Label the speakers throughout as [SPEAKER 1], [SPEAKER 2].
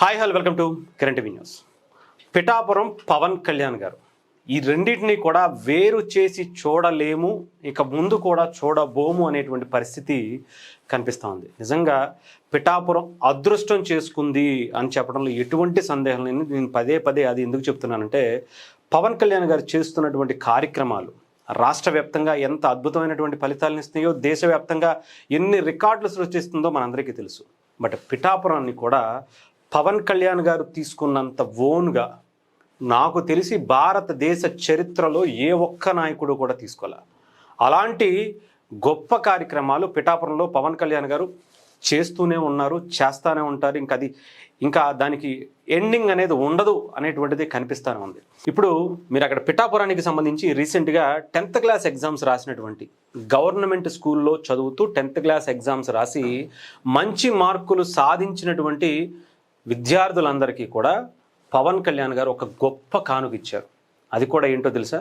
[SPEAKER 1] Hi hello welcome to current TV news. Pithapuram Pawan Kalyan గారు ఈ రెండింటిని కూడా వేరు చేసి చూడలేము, ఇక ముందు కూడా చూడబోము అనేటువంటి పరిస్థితి కనిపిస్తూ ఉంది. నిజంగా పిఠాపురం అదృష్టం చేసుకుంది అని చెప్పడంలో ఎటువంటి సందేహం లేదు. నేను పదే పదే అది ఎందుకు చెప్తున్నానంటే, పవన్ కళ్యాణ్ గారు చేస్తున్నటువంటి కార్యక్రమాలు రాష్ట్ర వ్యాప్తంగా ఎంత అద్భుతమైనటువంటి ఫలితాలను ఇస్తున్నాయో, దేశవ్యాప్తంగా ఎన్ని రికార్డులు సృష్టిస్తుందో మనందరికీ తెలుసు. బట్ పిఠాపురాన్ని కూడా పవన్ కళ్యాణ్ గారు తీసుకున్నంత ఓన్గా నాకు తెలిసి భారతదేశ చరిత్రలో ఏ ఒక్క నాయకుడు కూడా తీసుకోలే. అలాంటి గొప్ప కార్యక్రమాలు పిఠాపురంలో పవన్ కళ్యాణ్ గారు చేస్తూనే ఉన్నారు, చేస్తూనే ఉంటారు. ఇంకా దానికి ఎండింగ్ అనేది ఉండదు అనేటువంటిది కనిపిస్తూనే ఉంది. ఇప్పుడు మీరు అక్కడ పిఠాపురానికి సంబంధించి రీసెంట్గా 10th క్లాస్ ఎగ్జామ్స్ రాసినటువంటి, గవర్నమెంట్ స్కూల్లో చదువుతూ 10th క్లాస్ ఎగ్జామ్స్ రాసి మంచి మార్కులు సాధించినటువంటి విద్యార్థులందరికీ కూడా పవన్ కళ్యాణ్ గారు ఒక గొప్ప కానుక ఇచ్చారు. అది కూడా ఏంటో తెలుసా?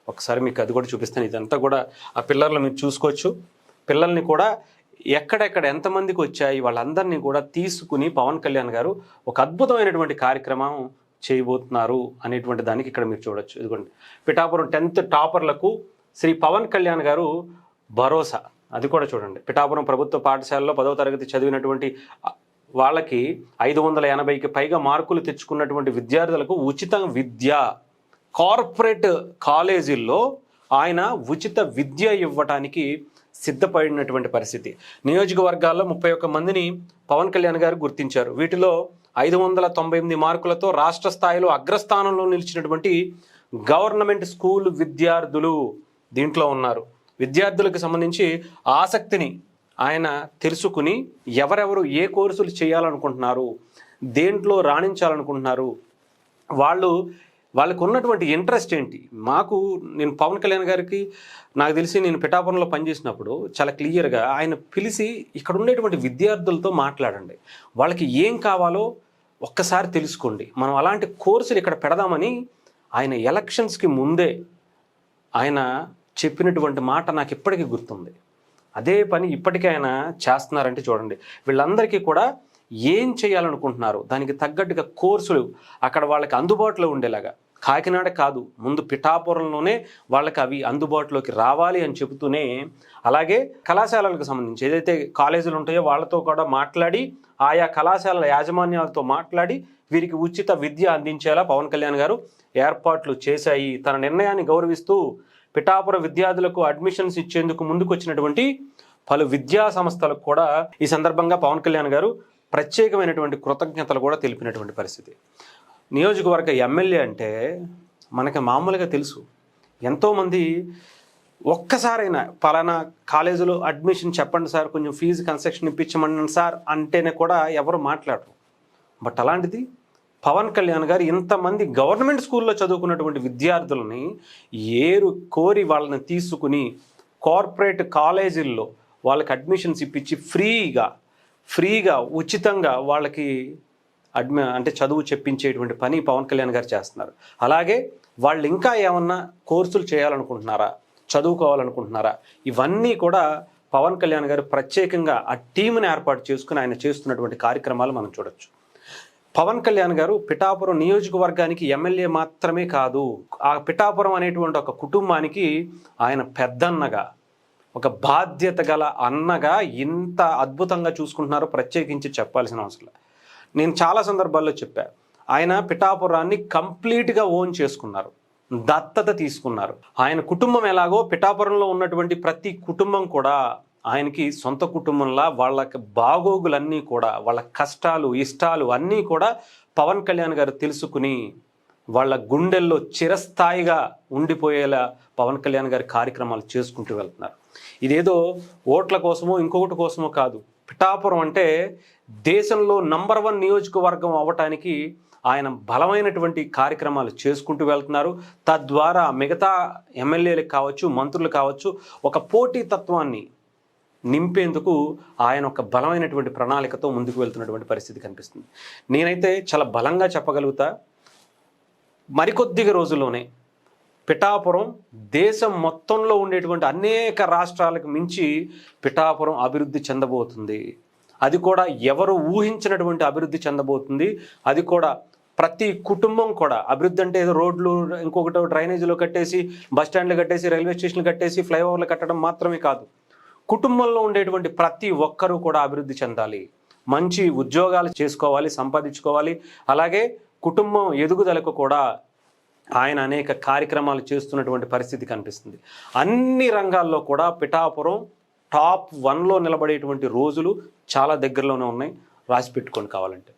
[SPEAKER 1] ఒకసారి మీకు అది కూడా చూపిస్తాను. ఇదంతా కూడా ఆ పిల్లర్లు మీరు చూసుకోవచ్చు. పిల్లల్ని కూడా ఎక్కడెక్కడ ఎంతమందికి వచ్చాయి వాళ్ళందరినీ కూడా తీసుకుని పవన్ కళ్యాణ్ గారు ఒక అద్భుతమైనటువంటి కార్యక్రమం చేయబోతున్నారు అనేటువంటి దానికి ఇక్కడ మీరు చూడొచ్చు. ఇదిగోండి, పిఠాపురం 10th టాపర్లకు శ్రీ పవన్ కళ్యాణ్ గారు భరోసా. అది కూడా చూడండి. పిఠాపురం ప్రభుత్వ పాఠశాలలో 10వ తరగతి చదివినటువంటి వాళ్ళకి 580కి పైగా మార్కులు తెచ్చుకున్నటువంటి విద్యార్థులకు ఉచిత విద్య, కార్పొరేట్ కాలేజీల్లో ఆయన ఉచిత విద్య ఇవ్వటానికి సిద్ధపడినటువంటి పరిస్థితి. నియోజకవర్గాల్లో 31 మందిని పవన్ కళ్యాణ్ గారు గుర్తించారు. వీటిలో 598 మార్కులతో రాష్ట్ర స్థాయిలో అగ్రస్థానంలో నిలిచినటువంటి గవర్నమెంట్ స్కూల్ విద్యార్థులు దీంట్లో ఉన్నారు. విద్యార్థులకు సంబంధించి ఆసక్తిని ఆయన తెలుసుకుని ఎవరెవరు ఏ కోర్సులు చేయాలనుకుంటున్నారు, దేంట్లో రాణించాలనుకుంటున్నారు, వాళ్ళకు ఉన్నటువంటి ఇంట్రెస్ట్ ఏంటి. నేను పవన్ కళ్యాణ్ గారికి నాకు తెలిసి నేను పిఠాపురంలో పనిచేసినప్పుడు చాలా క్లియర్గా ఆయన పిలిచి ఇక్కడ ఉండేటువంటి విద్యార్థులతో మాట్లాడండి, వాళ్ళకి ఏం కావాలో ఒక్కసారి తెలుసుకోండి, మనం అలాంటి కోర్సులు ఇక్కడ పెడదామని ఆయన ఎలక్షన్స్కి ముందే ఆయన చెప్పినటువంటి మాట నాకు ఇప్పటికీ గుర్తుంది. అదే పని ఇప్పటికీ ఆయన చేస్తున్నారంటే చూడండి. వీళ్ళందరికీ కూడా ఏం చేయాలనుకుంటున్నారు, దానికి తగ్గట్టుగా కోర్సులు అక్కడ వాళ్ళకి అందుబాటులో ఉండేలాగా, కాకినాడ కాదు ముందు పిఠాపురంలోనే వాళ్ళకి అవి అందుబాటులోకి రావాలి అని చెబుతూనే, అలాగే కళాశాలలకు సంబంధించి ఏదైతే కాలేజీలు ఉంటాయో వాళ్ళతో కూడా మాట్లాడి, ఆయా కళాశాలల యాజమాన్యాలతో మాట్లాడి వీరికి ఉచిత విద్య అందించేలా పవన్ కళ్యాణ్ గారు ఏర్పాట్లు చేశాయి. తన నిర్ణయాన్ని గౌరవిస్తూ పిఠాపుర విద్యార్థులకు అడ్మిషన్స్ ఇచ్చేందుకు ముందుకు వచ్చినటువంటి పలు విద్యా సంస్థలకు కూడా ఈ సందర్భంగా పవన్ కళ్యాణ్ గారు ప్రత్యేకమైనటువంటి కృతజ్ఞతలు కూడా తెలిపినటువంటి పరిస్థితి. నియోజకవర్గ ఎమ్మెల్యే అంటే మనకి మామూలుగా తెలుసు. ఎంతోమంది ఒక్కసారైనా పలానా కాలేజీలో అడ్మిషన్ చెప్పండి సార్, కొంచెం ఫీజు కన్సెషన్ ఇప్పించమని సార్ అంటేనే కూడా ఎవరు మాట్లాడరు. బట్ అలాంటిది పవన్ కళ్యాణ్ గారు ఇంతమంది గవర్నమెంట్ స్కూల్లో చదువుకున్నటువంటి విద్యార్థులని ఏరు కోరి వాళ్ళని తీసుకుని కార్పొరేట్ కాలేజీల్లో వాళ్ళకి అడ్మిషన్స్ ఇప్పించి ఫ్రీగా ఉచితంగా వాళ్ళకి చదువు చెప్పించేటువంటి పని పవన్ కళ్యాణ్ గారు చేస్తున్నారు. అలాగే వాళ్ళు ఇంకా ఏమన్నా కోర్సులు చేయాలనుకుంటున్నారా, చదువుకోవాలనుకుంటున్నారా, ఇవన్నీ కూడా పవన్ కళ్యాణ్ గారు ప్రత్యేకంగా ఆ టీంని ఏర్పాటు చేసుకుని ఆయన చేస్తున్నటువంటి కార్యక్రమాలు మనం చూడొచ్చు. పవన్ కళ్యాణ్ గారు పిఠాపురం నియోజకవర్గానికి ఎమ్మెల్యే మాత్రమే కాదు, ఆ పిఠాపురం అనేటువంటి ఒక కుటుంబానికి ఆయన పెద్దన్నగా, ఒక బాధ్యత గల అన్నగా ఇంత అద్భుతంగా చూసుకుంటున్నారో ప్రత్యేకించి చెప్పాల్సిన అవసరం. నేను చాలా సందర్భాల్లో చెప్పా, ఆయన పిఠాపురాన్ని కంప్లీట్గా ఓన్ చేసుకున్నారు, దత్తత తీసుకున్నారు. ఆయన కుటుంబం ఎలాగో పిఠాపురంలో ఉన్నటువంటి ప్రతి కుటుంబం కూడా ఆయనకి సొంత కుటుంబంలా, వాళ్ళకి బాగోగులన్నీ కూడా, వాళ్ళ కష్టాలు ఇష్టాలు అన్నీ కూడా పవన్ కళ్యాణ్ గారు తెలుసుకుని వాళ్ళ గుండెల్లో చిరస్థాయిగా ఉండిపోయేలా పవన్ కళ్యాణ్ గారి కార్యక్రమాలు చేసుకుంటూ వెళ్తున్నారు. ఇదేదో ఓట్ల కోసమో ఇంకొకటి కోసమో కాదు. పిఠాపురం అంటే దేశంలో నంబర్ 1 నియోజకవర్గం అవ్వటానికి ఆయన బలమైనటువంటి కార్యక్రమాలు చేసుకుంటూ వెళ్తున్నారు. తద్వారా మిగతా ఎమ్మెల్యేలకు కావచ్చు, మంత్రులు కావచ్చు, ఒక పోటీతత్వాన్ని నింపేందుకు ఆయన ఒక బలమైనటువంటి ప్రణాళికతో ముందుకు వెళ్తున్నటువంటి పరిస్థితి కనిపిస్తుంది. నేనైతే చాలా బలంగా చెప్పగలుగుతా, మరికొద్దిగా రోజుల్లోనే పిఠాపురం దేశం మొత్తంలో ఉండేటువంటి అనేక రాష్ట్రాలకు మించి పిఠాపురం అభివృద్ధి చెందబోతుంది. అది కూడా ఎవరు ఊహించినటువంటి అభివృద్ధి చెందబోతుంది. అది కూడా ప్రతి కుటుంబం కూడా అభివృద్ధి అంటే ఏదో రోడ్లు ఇంకొకటి డ్రైనేజీలు కట్టేసి బస్ స్టాండ్లు కట్టేసి రైల్వే స్టేషన్లు కట్టేసి ఫ్లైఓవర్లు కట్టడం మాత్రమే కాదు. కుటుంబంలో ఉండేటువంటి ప్రతి ఒక్కరూ కూడా అభివృద్ధి చెందాలి, మంచి ఉద్యోగాలు చేసుకోవాలి, సంపాదించుకోవాలి. అలాగే కుటుంబం ఎదుగుదలకు కూడా ఆయన అనేక కార్యక్రమాలు చేస్తున్నటువంటి పరిస్థితి కనిపిస్తుంది. అన్ని రంగాల్లో కూడా పిఠాపురం టాప్ 1లో నిలబడేటువంటి రోజులు చాలా దగ్గరలోనే ఉన్నాయి. రాసి పెట్టుకొని కావాలంటే.